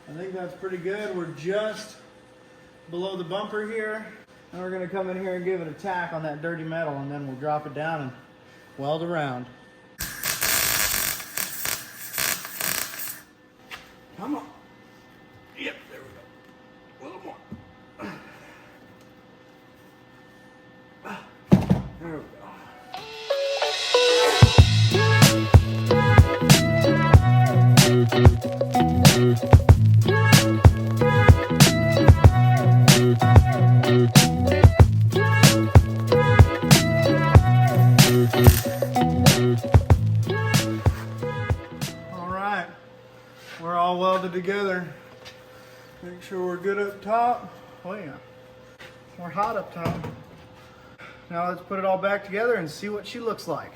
I think that's pretty good. We're just below the bumper here. And we're gonna come in here and give it a tack on that dirty metal, and then we'll drop it down and weld around. Come on. Yep, there we go. A little more. There we go. All right, we're all welded together. Make sure we're good up top. Oh yeah, we're hot up top. Now let's put it all back together and see what she looks like.